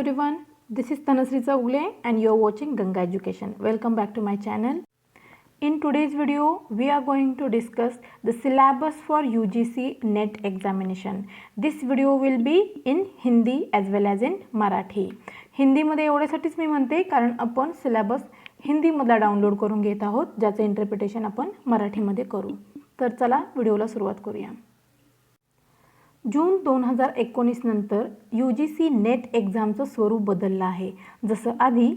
everyone, this is Tanasri Chaugle and you are watching Ganga Education. Welcome back to my channel. In today's video, we are going to discuss the syllabus for UGC NET examination. This video will be in Hindi as well as in Marathi. Hindi मध्ये एवढ्यासाठीच मी म्हणते कारण आपण syllabus Hindi मधला download करून घेत आहोत, ज्याचे interpretation आपण मराठी मध्ये करू. तर चला व्हिडिओला सुरुवात करूया. जून 2019 नंतर UGC नेट एक्झामचं स्वरूप बदललं आहे. जसं आधी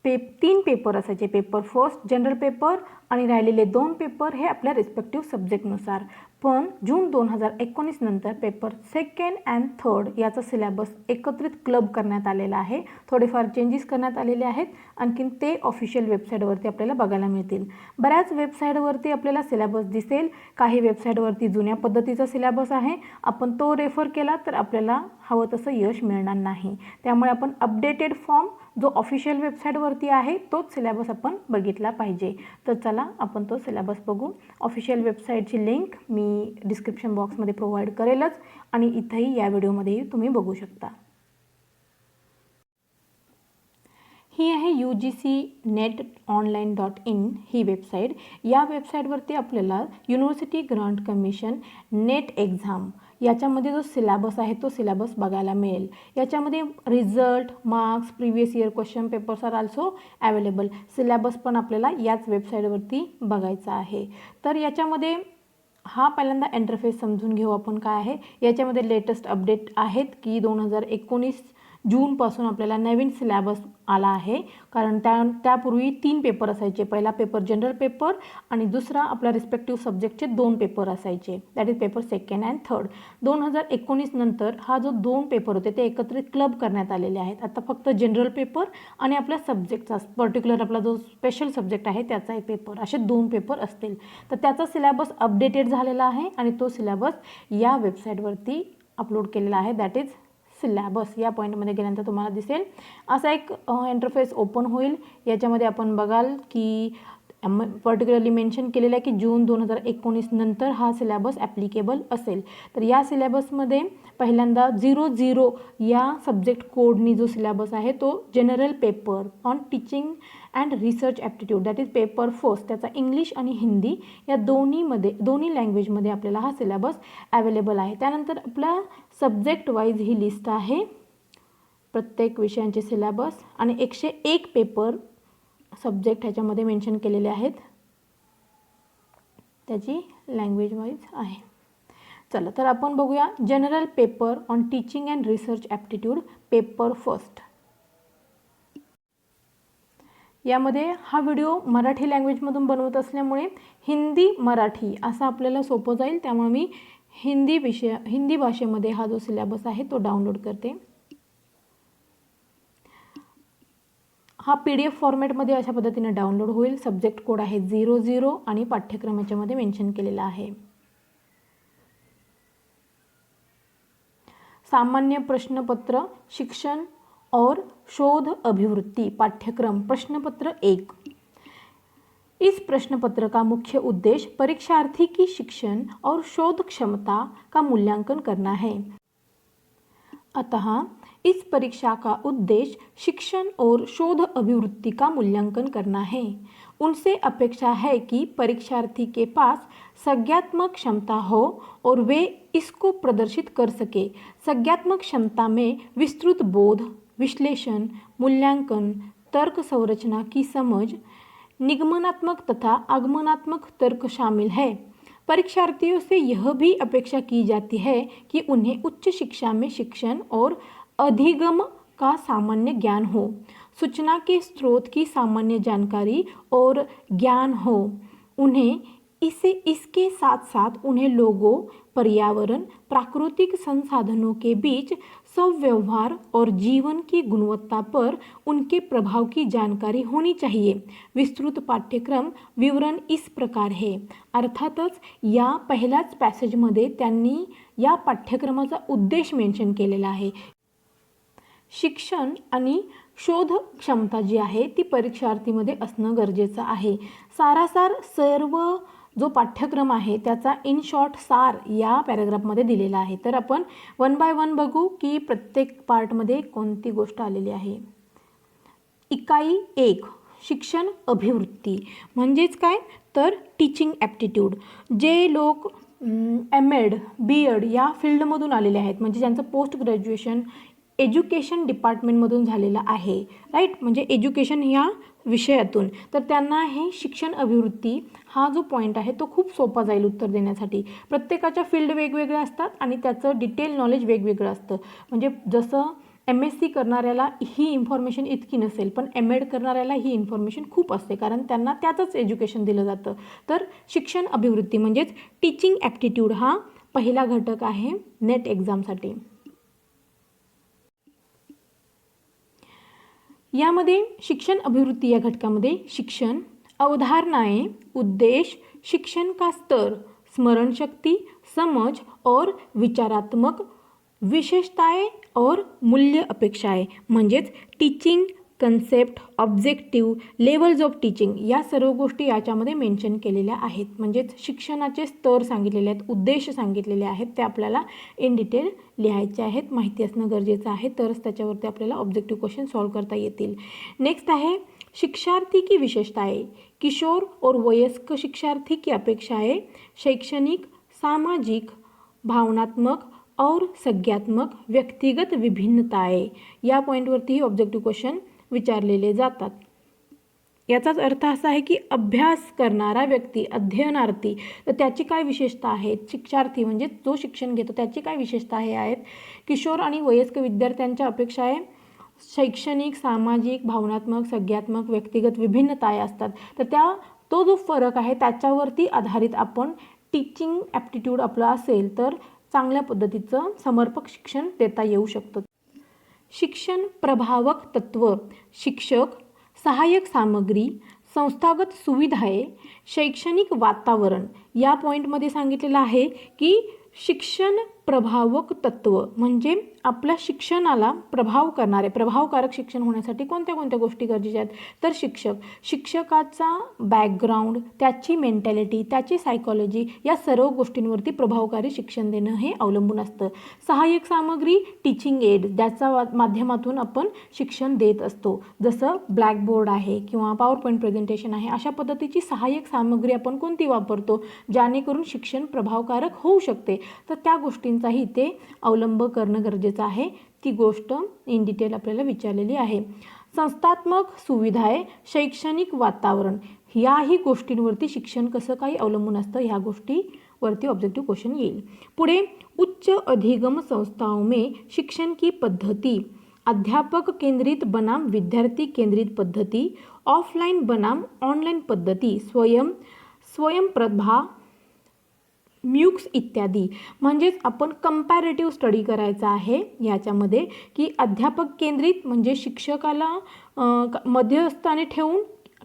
3 पेपर असायचे, पेपर फर्स्ट जनरल पेपर आणि राहिलेले 2 पेपर हे आपल्या रिस्पेक्टिव्ह सब्जेक्टनुसार. पण जून 2019 नंतर पेपर सेकंड अँड थर्ड याचा सिलेबस एकत्रित क्लब करण्यात आलेला आहे. थोडेफार चेंजेस करण्यात आलेले आहेत. आणखीन ते ऑफिशियल वेबसाईटवरती आपल्याला बघायला मिळतील. बऱ्याच वेबसाईटवरती आपल्याला सिलेबस दिसेल. काही वेबसाईटवरती जुन्या पद्धतीचा सिलेबस आहे. आपण तो रेफर केला तर आपल्याला हवं तसं यश मिळणार नाही. त्यामुळे आपण अपडेटेड फॉर्म जो ऑफिशियल वेबसाईटवरती आहे तोच सिलेबस आपण बघितला पाहिजे. तर चला आपण तो सिलेबस बघू. ऑफिशियल वेबसाईटची लिंक मी डिस्क्रिप्शन बॉक्समध्ये प्रोव्हाइड करेलच आणि इथेही या व्हिडिओमध्येही तुम्ही बघू शकता. ही आहे UGCNetOnline.in ही वेबसाईट. या वेबसाईटवरती आपल्याला university grant commission NET exam याच्यामध्ये जो सिलेबस आहे तो सिलेबस बघायला मिळेल. याच्यामध्ये result, marks, previous year question papers are also available. Syllabus पण आपल्याला याच वेबसाईटवरती बघायचा आहे. तर याच्यामध्ये हा पहिल्यांदा इंटरफेस समजून घेऊ आपण काय आहे. याच्यामध्ये लेटेस्ट अपडेट आहेत की 2019 जूनपासून आपल्याला नवीन सिलेबस आला आहे. कारण त्यापूर्वी 3 पेपर असायचे. पहिला पेपर जनरल पेपर आणि दुसरा आपल्या रिस्पेक्टिव्ह सब्जेक्टचे 2 पेपर असायचे, that is paper second and third. 2019 नंतर हा जो 2 पेपर होते ते एकत्रित क्लब करण्यात आलेले आहेत. आता फक्त जनरल पेपर आणि आपल्या सब्जेक्टचा पर्टिक्युलर आपला जो स्पेशल सब्जेक्ट आहे त्याचा एक पेपर, असे 2 पेपर असतील. तर त्याचा सिलेबस अपडेटेड झालेला आहे आणि तो सिलेबस या वेबसाईटवरती अपलोड केलेला आहे, दॅट इज सिलेबस. या पॉईंटमध्ये गेल्यानंतर तुम्हाला दिसेल असा एक इंटरफेस ओपन होईल. याच्यामध्ये आपण बघाल की पर्टिक्युलरली मेन्शन केलेलं आहे की जून 2019 नंतर हा सिलेबस ॲप्लिकेबल असेल. तर या सिलेबसमध्ये पहिल्यांदा 00 या सब्जेक्ट कोडनी जो सिलेबस आहे तो general paper on teaching and research aptitude, that is paper first, त्याचा इंग्लिश आणि हिंदी या दोन्ही लँग्वेजमध्ये आपल्याला हा सिलेबस अवेलेबल आहे. त्यानंतर आपला सब्जेक्ट वाईज ही लिस्ट आहे प्रत्येक विषयांचे सिलेबस आणि 101 पेपर सब्जेक्ट ह्याच्यामध्ये मेन्शन केलेले आहेत, त्याची लँग्वेज वाईज आहे. चला तर आपण बघूया general paper on teaching and research aptitude paper first. यामध्ये हा व्हिडिओ मराठी लँग्वेजमधून बनवत असल्यामुळे हिंदी मराठी असं आपल्याला सोपं जाईल. त्यामुळे मी हिंदी भाषेमध्ये हा जो सिलेबस आहे तो डाउनलोड करते. हा PDF फॉर्मॅटमध्ये अशा पद्धतीने डाउनलोड होईल. सब्जेक्ट कोड आहे 00 आणि पाठ्यक्रम याच्यामध्ये मेन्शन केलेला आहे. सामान्य प्रश्नपत्र शिक्षण और शोध अभिवृत्ति पाठ्यक्रम प्रश्नपत्र 1. इस प्रश्नपत्र का मुख्य उद्देश्य परीक्षार्थी की शिक्षण और शोध क्षमता का मूल्यांकन करना है. अतः इस परीक्षा का उद्देश्य शिक्षण और शोध अभिवृत्ति का मूल्यांकन करना है. उनसे अपेक्षा है कि परीक्षार्थी के पास संज्ञात्मक क्षमता हो और वे इसको प्रदर्शित कर सके. संज्ञात्मक क्षमता में विस्तृत बोध, विश्लेषण, मूल्यांकन, तर्क संरचना की समझ, निगमनात्मक तथा आगमनात्मक तर्क शामिल है. परीक्षार्थियों से यह भी अपेक्षा की जाती है कि उन्हें उच्च शिक्षा में शिक्षण और अधिगम का सामान्य ज्ञान हो, सूचना के स्रोत की सामान्य जानकारी और ज्ञान हो. उन्हें इसके साथ साथ उन्हें लोगों, पर्यावरण, प्राकृतिक संसाधनों के बीच सव्यवहार और जीवन की गुणवत्ता पर उनके प्रभाव की जानकारी होनी चाहिए. विस्तृत पाठ्यक्रम विवरण इस प्रकार है. अर्थातच या पहिल्याच पॅसेजमध्ये त्यांनी या पाठ्यक्रमाचा उद्देश मेन्शन केलेला आहे. शिक्षण आणि शोध क्षमता जी आहे ती परीक्षार्थीमध्ये असणं गरजेचं आहे. सारासार सर्व जो पाठ्यक्रम आहे त्याचा इन शॉर्ट सार या पॅराग्राफमध्ये दिलेला आहे. तर आपण वन बाय वन बघू की प्रत्येक पार्टमध्ये कोणती गोष्ट आलेली आहे. इकाई 1 शिक्षण अभिवृत्ती म्हणजेच काय तर टीचिंग ॲप्टिट्यूड. जे लोक एम.एड. बी.एड. या फील्डमधून आलेले आहेत म्हणजे ज्यांचं पोस्ट ग्रॅज्युएशन एज्युकेशन डिपार्टमेंटमधून झालेलं आहे, राईट, म्हणजे एज्युकेशन या विषयातून, तर त्यांना हे शिक्षण अभिवृत्ती हा जो पॉईंट आहे तो खूप सोपा जाईल उत्तर देण्यासाठी. प्रत्येकाच्या फील्ड वेगवेगळ्या असतात आणि त्याचं डिटेल नॉलेज वेगवेगळं असतं. म्हणजे जसं MSc करणाऱ्याला ही इन्फॉर्मेशन इतकी नसेल, पण M.एड. करणाऱ्याला ही इन्फॉर्मेशन खूप असते कारण त्यांना त्याचंच एज्युकेशन दिलं जातं. तर शिक्षण अभिवृत्ती म्हणजेच टीचिंग ॲप्टिट्यूड हा पहिला घटक आहे नेट एक्झामसाठी. यामध्ये शिक्षण अभिवृत्ती या घटकामध्ये शिक्षण, अवधारणाएं, उद्देश, शिक्षण का स्तर, स्मरण शक्ति, समझ और विचारात्मक विशेषताएं और मूल्य अपेक्षाएं म्हणजेच teaching concept, objective, levels of teaching या सर्व गोष्टी याच्यामध्ये मेन्शन केलेल्या आहेत. म्हणजेच शिक्षणाचे स्तर सांगितलेले आहेत, उद्देश सांगितलेले आहेत, ते आपल्याला इन डिटेल लिहायचे आहेत, माहिती असणं गरजेचं आहे, तरच त्याच्यावरती आपल्याला ऑब्जेक्टिव्ह क्वेश्चन सॉल्व करता येतील. नेक्स्ट आहे शिक्षार्थी की विशेषताएं, किशोर और वयस्क शिक्षार्थी की अपेक्षाएं, शैक्षणिक, सामाजिक, भावनात्मक और संज्ञात्मक व्यक्तिगत विभिन्नताएं या पॉईंटवरती ऑब्जेक्टिव्ह क्वेश्चन विचारलेले जातात. याचाच अर्थ असा आहे की अभ्यास करणारा व्यक्ती, अध्ययनार्थी, तर त्याची काय विशेषता आहेत, शिक्षार्थी म्हणजे जो शिक्षण घेतो त्याची काय विशेषता आहेत, किशोर आणि वयस्क विद्यार्थ्यांच्या अपेक्षा आहे शैक्षणिक, सामाजिक, भावनात्मक, संज्ञात्मक, व्यक्तिगत विभिन्नताएं असतात. तर तो जो फरक आहे त्याच्यावरती आधारित आपण टीचिंग ॲप्टिट्यूड आपलं असेल तर चांगल्या पद्धतीचं समर्पक शिक्षण देता येऊ शकतं. शिक्षण प्रभावक तत्व, शिक्षक, सहाय्यक सामग्री, संस्थागत सुविधाएं, शैक्षणिक वातावरण या पॉईंटमध्ये सांगितलेलं आहे की शिक्षण प्रभावक तत्व म्हणजे आपल्या शिक्षणाला प्रभाव करणारे, प्रभावकारक शिक्षण होण्यासाठी कोणत्या कोणत्या गोष्टी गरजेच्या आहेत, तर शिक्षकाचा बॅकग्राऊंड, त्याची मेंटॅलिटी, त्याची सायकॉलॉजी या सर्व गोष्टींवरती प्रभावकारी शिक्षण देणं हे अवलंबून असतं. सहाय्यक सामग्री, टीचिंग एड, ज्याच्या माध्यमातून आपण शिक्षण देत असतो, जसं ब्लॅकबोर्ड आहे किंवा पॉवर पॉईंट प्रेझेंटेशन आहे, अशा पद्धतीची सहाय्यक सामग्री आपण कोणती वापरतो ज्यानेकरून शिक्षण प्रभावकारक होऊ शकते, तर त्या गोष्टींचाही ते अवलंब करणं गरजेचं आहे. ती गोष्ट इन डिटेल आपल्याला विचारलेली आहे. संस्थात्मक सुविधाएं, शैक्षणिक वातावरण याही गोष्टींवरती शिक्षण कसं काही अवलंबून असतं ह्या गोष्टीवरती ऑब्जेक्टिव्ह क्वेश्चन येईल. पुढे उच्च अधिगम संस्थाओं में शिक्षण की पद्धति, अध्यापक केंद्रित बनाम विद्यार्थी केंद्रित पद्धति, ऑफलाइन बनाम ऑनलाइन पद्धति, स्वयंप्रभा, म्यूक्स इत्यादी. म्हणजेच आपण कंपॅरेटिव्ह स्टडी करायचा आहे याच्यामध्ये की अध्यापक केंद्रित म्हणजे शिक्षकाला मध्यस्थानी ठेवून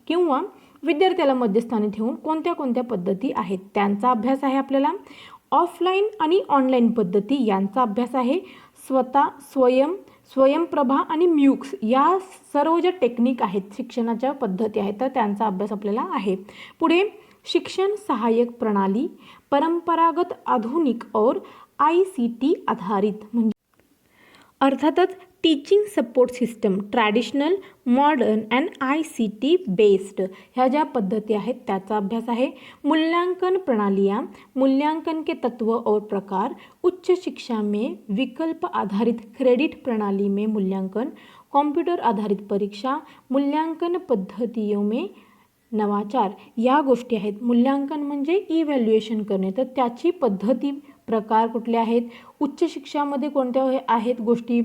किंवा विद्यार्थ्याला मध्यस्थानी ठेवून कोणत्या कोणत्या पद्धती आहेत त्यांचा अभ्यास आहे आपल्याला. ऑफलाईन आणि ऑनलाईन पद्धती यांचा अभ्यास आहे. स्वयंप्रभा आणि म्यूक्स या सर्व ज्या टेक्निक आहेत, शिक्षणाच्या पद्धती आहेत, तर त्यांचा अभ्यास आपल्याला आहे. पुढे शिक्षण सहायक प्रणाली, परंपरागत, आधुनिक और ICT आधारित म्हणजे अर्थातच teaching support system, traditional, modern and ICT based ह्या ज्या पद्धती आहेत त्याचा अभ्यास आहे. मूल्यांकन प्रणालियाँ, मूल्यांकन के तत्व और प्रकार, उच्च शिक्षा में विकल्प आधारित क्रेडिट प्रणाली में मूल्यांकन, कंप्यूटर आधारित परीक्षा, मूल्यांकन पद्धतियों में नवाचार या गोष्टी आहेत. मूल्यांकन म्हणजे इव्हॅल्युएशन करणे, तर त्याची पद्धती प्रकार कुठले आहेत, उच्च शिक्षामध्ये कोणत्या आहेत गोष्टी,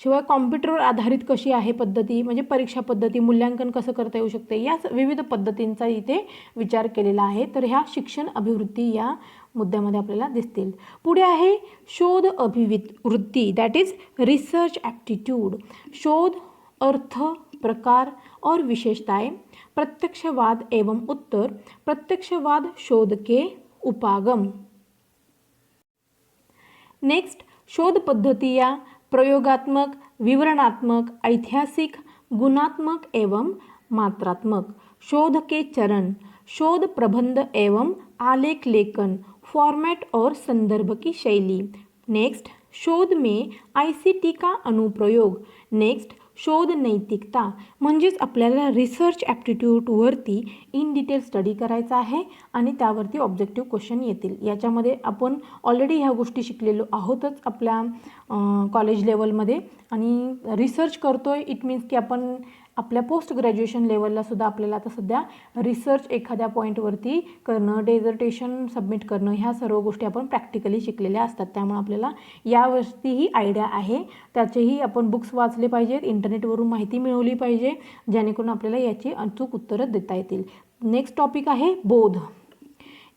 शिवाय कॉम्प्युटरवर आधारित कशी आहे पद्धती म्हणजे परीक्षा पद्धती, मूल्यांकन कसं करता येऊ शकते, या विविध पद्धतींचा इथे विचार केलेला आहे. तर ह्या शिक्षण अभिवृत्ती या मुद्द्यामध्ये आपल्याला दिसतील. पुढे आहे शोध अभिवृत्ती, दॅट इज रिसर्च ॲप्टिट्यूड. शोध, अर्थ, प्रकार और विशेषताएं, प्रत्यक्षवाद एवं उत्तर, प्रत्यक्षवाद शोध के उपागम. नेक्स्ट शोध पद्धतियाँ प्रयोगात्मक, विवरणात्मक, ऐतिहासिक, गुणात्मक एवं मात्रात्मक. शोध के चरण, शोध प्रबंध एवं आलेख लेखन, फॉर्मेट और संदर्भ की शैली। नेक्स्ट, शोध में ICT का अनुप्रयोग। नेक्स्ट, शोध नैतिकता, म्हणजेच आपल्याला रिसर्च ॲप्टिट्यूडवरती इन डिटेल स्टडी करायचा आहे आणि त्यावरती ऑब्जेक्टिव्ह क्वेश्चन येतील। याच्यामध्ये आपण ऑलरेडी ह्या गोष्टी शिकलेलो आहोतच आपल्या कॉलेज लेवलमध्ये, आणि रिसर्च करतोय इट मीन्स की आपण आपल्या पोस्ट ग्रॅज्युएशन लेवलला सुद्धा आपल्याला आता सध्या रिसर्च एखाद्या पॉईंटवरती करणं, डेझर्टेशन सबमिट करणं, ह्या सर्व गोष्टी आपण प्रॅक्टिकली शिकलेल्या असतात। त्यामुळे आपल्याला यावरतीही आयडिया आहे, त्याचेही आपण बुक्स वाचले पाहिजेत, इंटरनेटवरून माहिती मिळवली पाहिजे, जेणेकरून आपल्याला याची अचूक उत्तरं देता येतील। नेक्स्ट टॉपिक आहे बोध।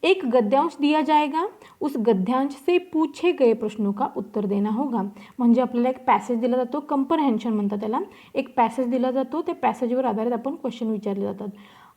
एक गद्यांश दिया जाएगा, उस गद्यांश से पूछे गए प्रश्नों का उत्तर देना होगा। म्हणजे आपल्याला एक पॅसेज दिला जातो, कंप्रहेन्शन म्हणतात त्याला, एक पॅसेज दिला जातो, त्या पॅसेजवर आधारित आपण क्वेश्चन विचारले जातात।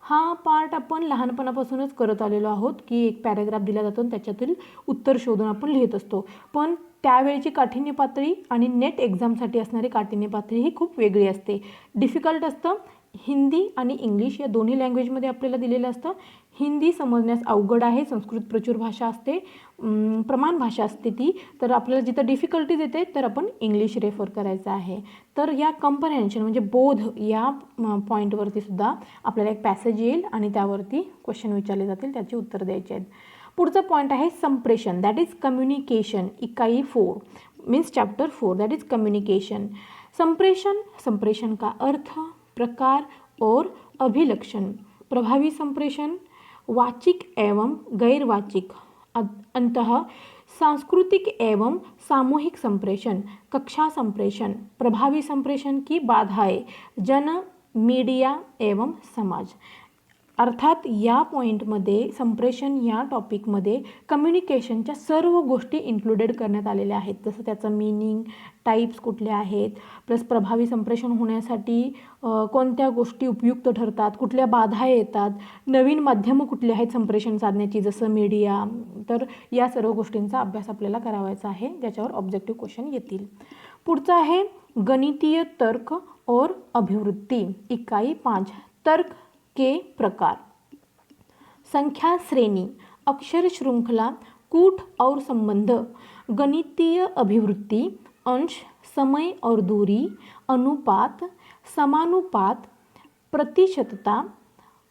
हा पार्ट आपण लहानपणापासूनच करत आलेलो आहोत की एक पॅराग्राफ दिला जातो आणि त्याच्यातील उत्तर शोधून आपण लिहित असतो, पण त्यावेळची काठिण्य पातळी आणि नेट एक्झामसाठी असणारी काठिण्य पातळी ही खूप वेगळी असते, डिफिकल्ट असतं। हिंदी आणि इंग्लिश या दोन्ही लँग्वेजमध्ये आपल्याला दिलेलं असतं। हिंदी समजण्यास अवघड आहे, संस्कृत प्रचूर भाषा असते, प्रमाण भाषा असते ती, तर आपल्याला जिथं डिफिकल्टीज येते तर आपण इंग्लिश रेफर करायचं आहे। तर या कंप्रहेन्शन म्हणजे बोध या पॉईंटवरती सुद्धा आपल्याला एक पॅसेज येईल आणि त्यावरती क्वेश्चन विचारले जातील, त्याची उत्तर द्यायची आहेत। पुढचा पॉईंट आहे संप्रेषण, दॅट इज कम्युनिकेशन, इकाई 4 means chapter 4, that is communication. संप्रेषण का अर्थ, प्रकार और अभिलक्षण। प्रभावी संप्रेषण, वाचिक एवं गैरवाचिक, अंतः सांस्कृतिक एवं सामूहिक संप्रेषण, कक्षा संप्रेषण, प्रभावी संप्रेषण की बाधाएं, जन, मीडिया एवं समाज। अर्थात या पॉईंटमध्ये संप्रेषण या टॉपिकमध्ये कम्युनिकेशनच्या सर्व गोष्टी इन्क्लुडेड करण्यात आलेल्या आहेत, जसं त्याचं मीनिंग, टाईप्स कुठले आहेत, प्लस प्रभावी संप्रेषण होण्यासाठी कोणत्या गोष्टी उपयुक्त ठरतात, कुठल्या बाधा येतात, नवीन माध्यमं कुठली आहेत संप्रेषण साधण्याची जसं मीडिया, तर या सर्व गोष्टींचा अभ्यास आपल्याला करावायचा आहे, ज्याच्यावर ऑब्जेक्टिव्ह क्वेश्चन येतील। पुढचं आहे गणितीय तर्क और अभिवृत्ती, इकाई 5, तर्क के प्रकार। संख्या श्रेणी, अक्षर श्रृंखला, कूट और संबंध, गणितीय अभिवृत्ति, अंश, समय और दूरी, अनुपात, समानुपात, प्रतिशतता,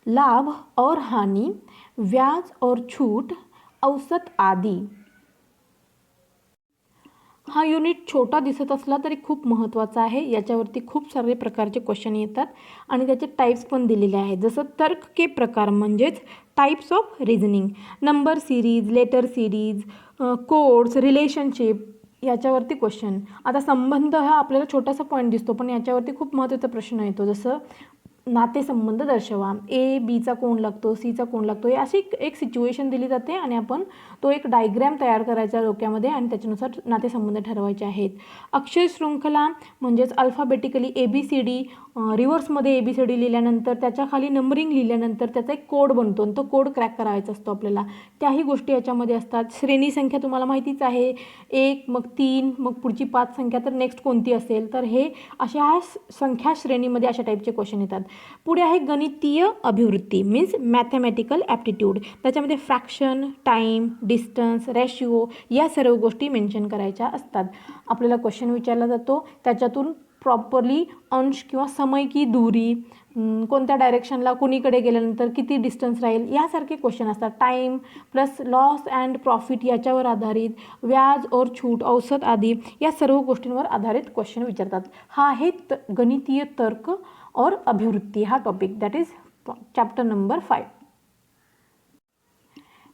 लाभ और हानि, ब्याज और छूट, औसत आदि। हा युनिट छोटा दिसत असला तरी खूप महत्त्वाचा आहे, याच्यावरती खूप सारे प्रकारचे क्वेश्चन येतात आणि त्याचे टाईप्स पण दिलेले आहेत, जसं तर्क के प्रकार म्हणजेच types of reasoning, number series, letter series, codes, relationship, याच्यावरती क्वेश्चन। आता संबंध हा आपल्याला छोटासा पॉईंट दिसतो, पण याच्यावरती खूप महत्त्वाचा प्रश्न येतो, जसं नातेसंबंध दर्शवा, ए बीचा कोण लागतो, सीचा कोण लागतो, अशी एक सिच्युएशन दिली जाते आणि आपण तो एक डायग्रॅम तयार करायचा डोक्यामध्ये आणि त्याच्यानुसार नातेसंबंध ठरवायचे आहेत। अक्षर शृंखला म्हणजेच अल्फाबेटिकली ABCD, रिव्हर्समध्ये ABCD लिहिल्यानंतर त्याच्या खाली नंबरिंग लिहिल्यानंतर त्याचा एक कोड बनतो आणि तो कोड क्रॅक करायचा असतो आपल्याला, त्याही गोष्टी याच्यामध्ये असतात। श्रेणी संख्या तुम्हाला माहितीच आहे, 1 मग 3 मग पुढची 5 संख्या तर नेक्स्ट कोणती असेल, तर हे अशा संख्या श्रेणीमध्ये अशा टाईपचे क्वेश्चन येतात। पुढे आहे गणितीय अभिवृत्ती मीन्स मॅथमॅटिकल ॲप्टिट्यूड, त्याच्यामध्ये फ्रॅक्शन, टाईम, डिस्टन्स, रेशिओ या सर्व गोष्टी मेन्शन करायच्या असतात। आपल्याला क्वेश्चन विचारला जातो, त्याच्यातून प्रॉपरली अंश किंवा समय की दूरी, कोणत्या डायरेक्शनला कोणीकडे गेल्यानंतर किती डिस्टन्स राहील, यासारखे क्वेश्चन असतात। Time plus loss and profit याच्यावर आधारित, व्याज और छूट, औसत आदी या सर्व गोष्टींवर आधारित क्वेश्चन विचारतात। हा आहे गणितीय तर्क और अभिवृत्ति, हा topic, that is chapter number 5।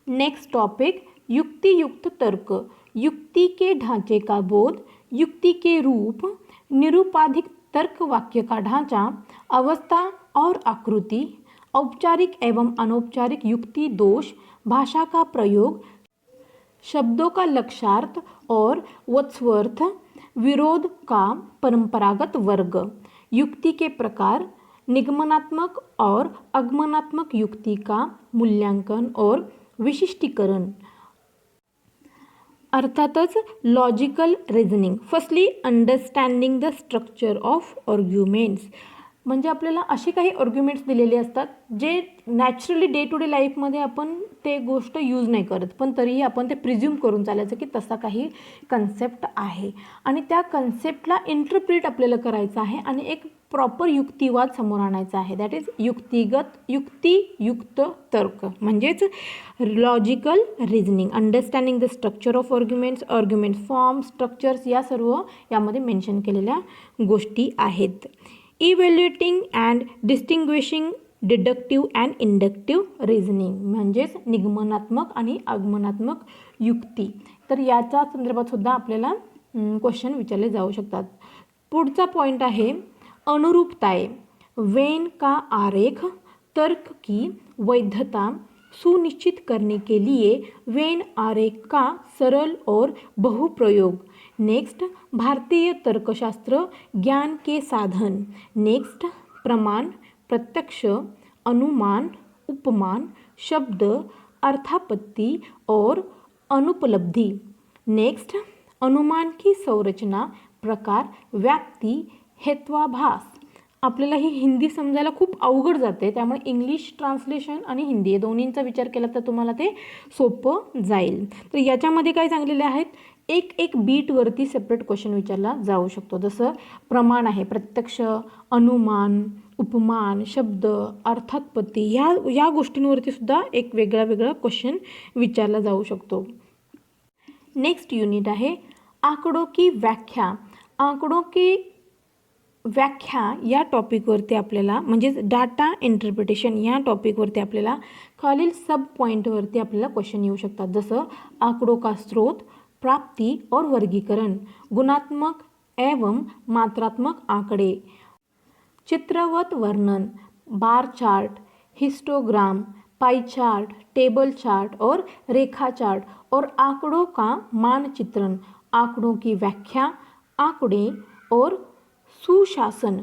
Next topic युक्ति युक्त तर्क, युक्ति के ढांचे का बोध, युक्ति के रूप, निरूपाधिक तर्क वाक्य का ढांचा, अवस्था और आकृति, औपचारिक एवं अनौपचारिक युक्ति दोष, भाषा का प्रयोग, शब्दों का लक्ष्यार्थ और वत्स्वर्थ, विरोध का परंपरागत वर्ग, युक्ति के प्रकार, निगमनात्मक और आगमनात्मक युक्ति का मूल्यांकन और विशिष्टीकरण। अर्थातच logical reasoning, firstly understanding the structure of arguments, म्हणजे आपल्याला असे काही आर्ग्युमेंट्स दिलेले असतात जे नॅचरली डे टू डे लाईफमध्ये आपण ते गोष्ट यूज नाही करत, पण तरीही आपण ते प्रिझ्यूम करून चालायचं की तसा काही कन्सेप्ट आहे आणि त्या कन्सेप्टला इंटरप्रिट आपल्याला करायचं आहे आणि एक प्रॉपर युक्तिवाद समोर आणायचा आहे. दॅट इज युक्तियुक्त तर्क म्हणजेच logical reasoning, understanding the structure of arguments form structures, या सर्व यामध्ये मेन्शन केलेल्या गोष्टी आहेत. Evaluating and distinguishing deductive and inductive reasoning म्हणजेच निगमनात्मक आणि आगमनात्मक युक्ती. तर याच्या संदर्भात सुद्धा आपल्याला क्वेश्चन विचारले जाऊ शकतात. पुढचा पॉईंट आहे अनुरूपताएं. वेन का आरेख तर्क की वैधता सुनिश्चित करने के लिए वेन आरेख का सरल और बहुप्रयोग. नेक्स्ट भारतीय तर्कशास्त्र ज्ञान के साधन. नेक्स्ट प्रमाण, प्रत्यक्ष, अनुमान, उपमान, शब्द, अर्थापत्ति और अनुपलब्धि. नेक्स्ट अनुमान की संरचना, प्रकार, व्याप्ती, हेत्वाभास. आपल्याला ही हिंदी समजायला खूप अवघड जाते, त्यामुळे इंग्लिश ट्रान्सलेशन आणि हिंदी या दोन्हींचा विचार केला तर तुम्हाला ते सोपं जाईल. तर याच्यामध्ये काय सांगलेले आहेत, एक बीटवरती सेपरेट क्वेश्चन विचारला जाऊ शकतो. जसं प्रमाण आहे, प्रत्यक्ष, अनुमान, उपमान, शब्द, अर्थात्पत्ती या गोष्टींवरती सुद्धा एक वेगळा क्वेश्चन विचारला जाऊ शकतो. नेक्स्ट युनिट आहे आंकड़ों की व्याख्या. आंकड़ों की व्याख्या या टॉपिकवरती आपल्याला म्हणजेच डाटा इंटरप्रिटेशन या टॉपिकवरती आपल्याला खालील सब पॉईंटवरती आपल्याला क्वेश्चन येऊ शकतात. जसं आंकड़ों का स्रोत, प्राप्ति और वर्गीकरण, गुणात्मक एवं मात्रात्मक आंकड़े, चित्रवत वर्णन, बार chart, histogram, pie chart, table chart और रेखा चार्ट और आंकड़ों का मानचित्रण, आंकड़ों की व्याख्या, आंकड़े और सुशासन.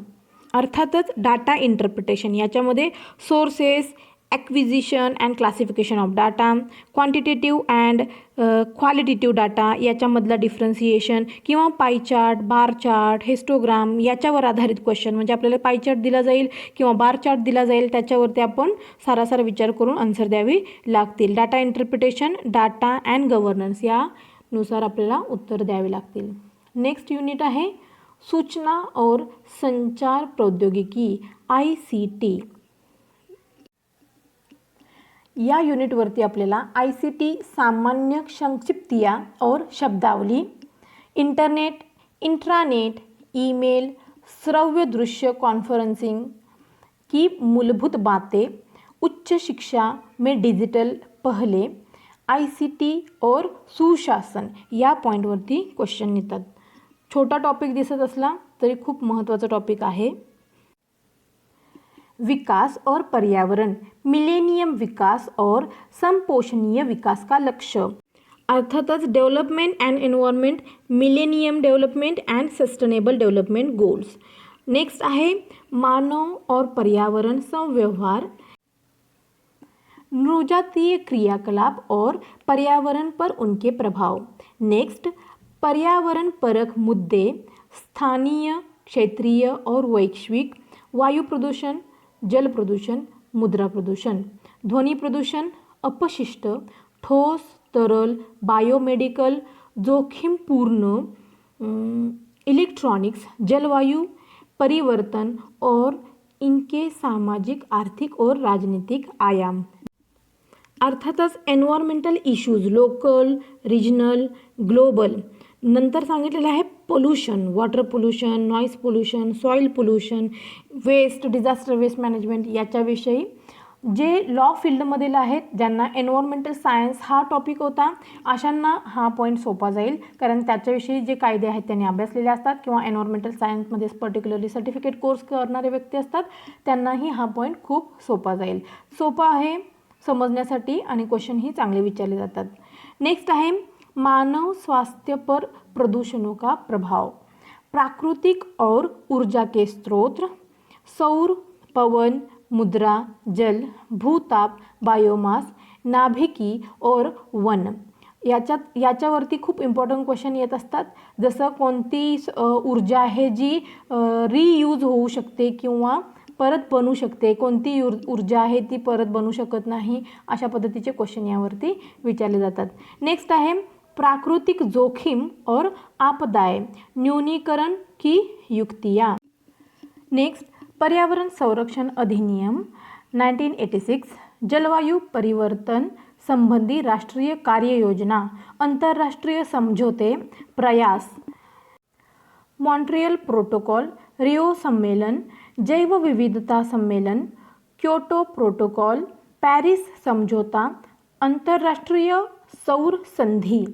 अर्थातच डाटा इंटरप्रिटेशन याच्यामध्ये sources, acquisition and classification of data, quantitative and qualitative data याच्यामधला डिफरन्सिएशन किंवा pie chart, bar chart, histogram याच्यावर आधारित क्वेश्चन. म्हणजे आपल्याला पाई चार्ट दिला जाईल किंवा बार चार्ट दिला जाईल, त्याच्यावरती आपण सारासार विचार करून आन्सर द्यावी लागतील. Data interpretation, data and governance यानुसार आपल्याला उत्तर द्यावे लागतील. नेक्स्ट युनिट आहे सूचना और संचार प्रौद्योगिकी ICT. या युनिटवरती आपल्याला ICT सामान्य संक्षिप्तियाँ और शब्दावली, इंटरनेट, इंट्रानेट, ईमेल, श्रव्य दृश्य कॉन्फ्रेंसिंग की मूलभूत बातें, उच्च शिक्षा में डिजिटल पहले, ICT और सुशासन या पॉईंटवरती क्वेश्चन येतात. छोटा टॉपिक दिसत असला तरी खूप महत्त्वाचा टॉपिक आहे. विकास और पर्यावरण, मिलेनियम विकास और समपोषणीय विकास का लक्ष्य. अर्थातच development and environment, millennium development and sustainable development goals. Next आहे मानव और पर्यावरण संव्यवहार, नृजातीय क्रियाकलाप और पर्यावरण पर उनके प्रभाव. नेक्स्ट पर्यावरण परक मुद्दे, स्थानीय, क्षेत्रीय और वैश्विक, वायु प्रदूषण, जल प्रदूषण, मुद्रा प्रदूषण, ध्वनि प्रदूषण, अपशिष्ट, ठोस, तरल, बायोमेडिकल, जोखिमपूर्ण, इलेक्ट्रॉनिक्स, जलवायु परिवर्तन और इनके सामाजिक, आर्थिक और राजनीतिक आयाम. अर्थातच environmental issues, local, regional, global. नंतर सांगितलेलं आहे pollution, water pollution, noise pollution, soil pollution, waste, disaster waste management याच्याविषयी. जे लॉ फील्डमधील आहेत, ज्यांना एन्व्हायरमेंटल सायन्स हा टॉपिक होता, अशांना हा पॉईंट सोपा जाईल, कारण त्याच्याविषयी जे कायदे आहेत त्यांनी अभ्यासलेले असतात किंवा एन्व्हायरमेंटल सायन्समध्ये पर्टिक्युलरली सर्टिफिकेट कोर्स करणारे व्यक्ती असतात, त्यांनाही हा पॉईंट खूप सोपा जाईल. सोपा आहे समजण्यासाठी आणि क्वेश्चनही चांगले विचारले जातात. नेक्स्ट आहे मानव स्वास्थ्य पर प्रदूषणों का प्रभाव, प्राकृतिक और ऊर्जा के स्रोत, सौर, पवन, मुद्रा, जल, भूताप, बायोमास, नाभिकी और वन. याच्यावरती खूप इम्पॉर्टंट क्वेश्चन येत असतात. जसं कोणती ऊर्जा आहे जी रियूज होऊ शकते किंवा परत बनू शकते, कोणती ऊर्जा आहे ती परत बनू शकत नाही, अशा पद्धतीचे क्वेश्चन यावरती विचारले जातात. नेक्स्ट आहे प्राकृतिक जोखिम और आपदाएं, न्यूनीकरण की युक्तियाँ. नेक्स्ट पर्यावरण संरक्षण अधिनियम 1986, जलवायु परिवर्तन संबंधी राष्ट्रीय कार्य योजना, अंतर्राष्ट्रीय समझौते प्रयास, मॉन्ट्रियल प्रोटोकॉल, रियो सम्मेलन, जैव विविधता सम्मेलन, क्योटो प्रोटोकॉल, पॅरिस समझोता, आंतरराष्ट्रीय सौर संधी.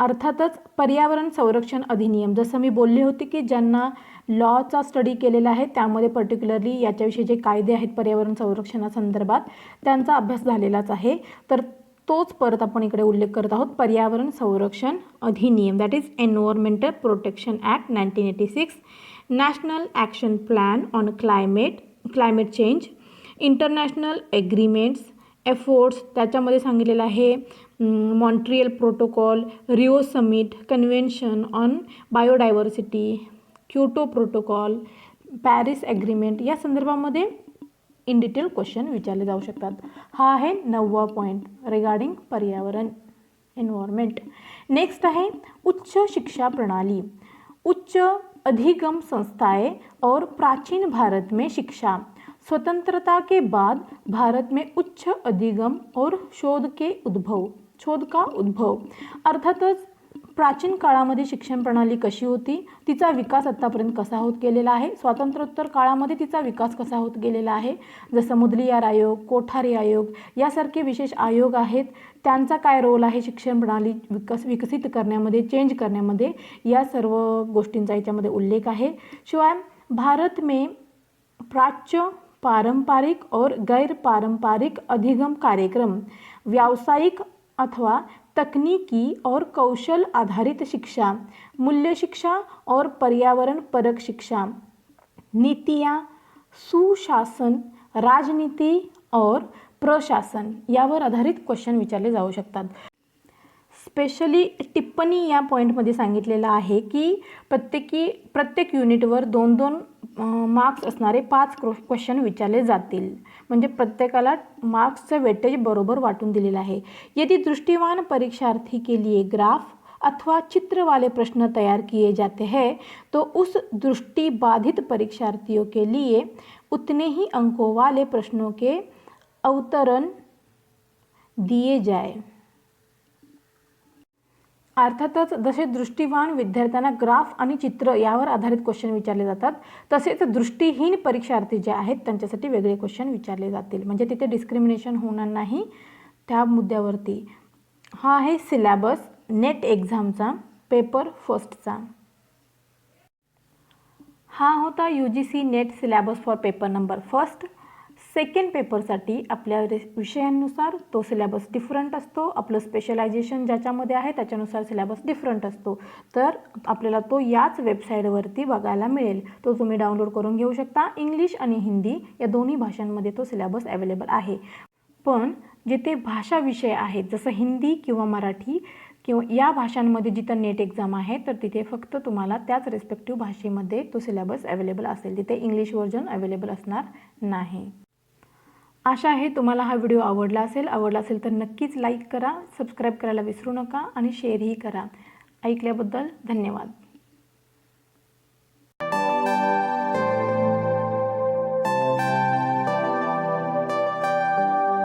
अर्थातच पर्यावरण संरक्षण अधिनियम, जसं मी बोलले होते की ज्यांना लॉचा स्टडी केलेला आहे त्यामध्ये पर्टिक्युलरली याच्याविषयी जे कायदे आहेत पर्यावरण संरक्षणासंदर्भात त्यांचा अभ्यास झालेलाच आहे, तर तोच परत आपण इकडे उल्लेख करत आहोत. पर्यावरण संरक्षण अधिनियम, that is environmental protection act 1986, national action plan on climate change, international agreements efforts, त्याच्यामध्ये सांगितलेलं आहे Montreal protocol, Rio summit, convention on biodiversity, Kyoto protocol, Paris agreement, या संदर्भामध्ये इन डिटेल क्वेश्चन विचारले जाऊ शकतात. हा आहे 9वा पॉईंट रिगार्डिंग पर्यावरण एन्व्हायरमेंट. नेक्स्ट आहे उच्च शिक्षा प्रणाली, उच्च अधिगम संस्थाएं और प्राचीन भारत में शिक्षा. स्वतंत्रता के बाद भारत में उच्च अधिगम और शोध का उद्भव. अर्थातच प्राचीन काळामध्ये शिक्षण प्रणाली कशी होती, तिचा विकास आत्तापर्यंत कसा होत गेलेला आहे, स्वातंत्र्योत्तर काळामध्ये तिचा विकास कसा होत गेलेला आहे, जसं मुदलियार आयोग, कोठारी आयोग यासारखे विशेष आयोग आहेत, त्यांचा काय रोल आहे शिक्षण प्रणाली विकसित करण्यामध्ये, चेंज करण्यामध्ये, या सर्व गोष्टींचा याच्यामध्ये उल्लेख आहे. शिवाय भारत में प्राच्य, पारंपरिक और गैर पारंपरिक अधिगम कार्यक्रम, व्यावसायिक अथवा तकनीकी और कौशल आधारित शिक्षा, मूल्य शिक्षा और पर्यावरण परक शिक्षा, नीतियाँ, सुशासन, राजनीति और प्रशासन यावर आधारित क्वेश्चन विचारले जाऊ शकतात. स्पेशली टिप्पणी या पॉईंटमध्ये सांगितलेलं आहे की प्रत्येक युनिटवर 2-2 मार्क्स असणारे 5 क्वेश्चन विचारले जातील, म्हणजे प्रत्येकाला मार्क्सचं वेटेज बरोबर वाटून दिलेलं आहे. यदि दृष्टिवान परीक्षार्थी के लिए ग्राफ अथवा चित्र वाले प्रश्न तैयार किए जाते हैं तो उस दृष्टिबाधित परीक्षार्थियों के लिए उतने ही अंकों वाले प्रश्नों के अवतरण दिए जाए. अर्थातच जसे दृष्टिवान विद्यार्थ्यांना ग्राफ आणि चित्र यावर आधारित क्वेश्चन विचारले जातात, तसेच दृष्टिहीन परीक्षार्थी जे आहेत त्यांच्यासाठी वेगळे क्वेश्चन विचारले जातील, म्हणजे तिथे डिस्क्रिमिनेशन होणार नाही त्या मुद्द्यावरती. हा आहे सिलेबस नेट एक्झामचा पेपर फर्स्टचा. हा होता UGC NET syllabus for paper number first. Second पेपरसाठी आपल्या विषयांनुसार तो सिलेबस डिफरंट असतो, आपलं स्पेशलायझेशन ज्याच्यामध्ये आहे त्याच्यानुसार सिलेबस डिफरंट असतो, तर आपल्याला तो याच वेबसाईटवरती बघायला मिळेल. तो तुम्ही डाउनलोड करून घेऊ शकता. इंग्लिश आणि हिंदी या दोन्ही भाषांमध्ये तो सिलेबस अवेलेबल आहे. पण जिथे भाषा विषय आहेत जसं हिंदी किंवा मराठी किंवा या भाषांमध्ये जिथं नेट एक्झाम आहे तर तिथे फक्त तुम्हाला त्याच रिस्पेक्टिव्ह भाषेमध्ये तो सिलेबस अवेलेबल असेल, तिथे इंग्लिश व्हर्जन अवेलेबल असणार नाही. आशा आहे तुम्हाला हा व्हिडिओ आवडला असेल तर नक्कीच लाईक करा, सबस्क्राईब करायला विसरू नका आणि शेअरही करा. ऐकल्याबद्दल धन्यवाद.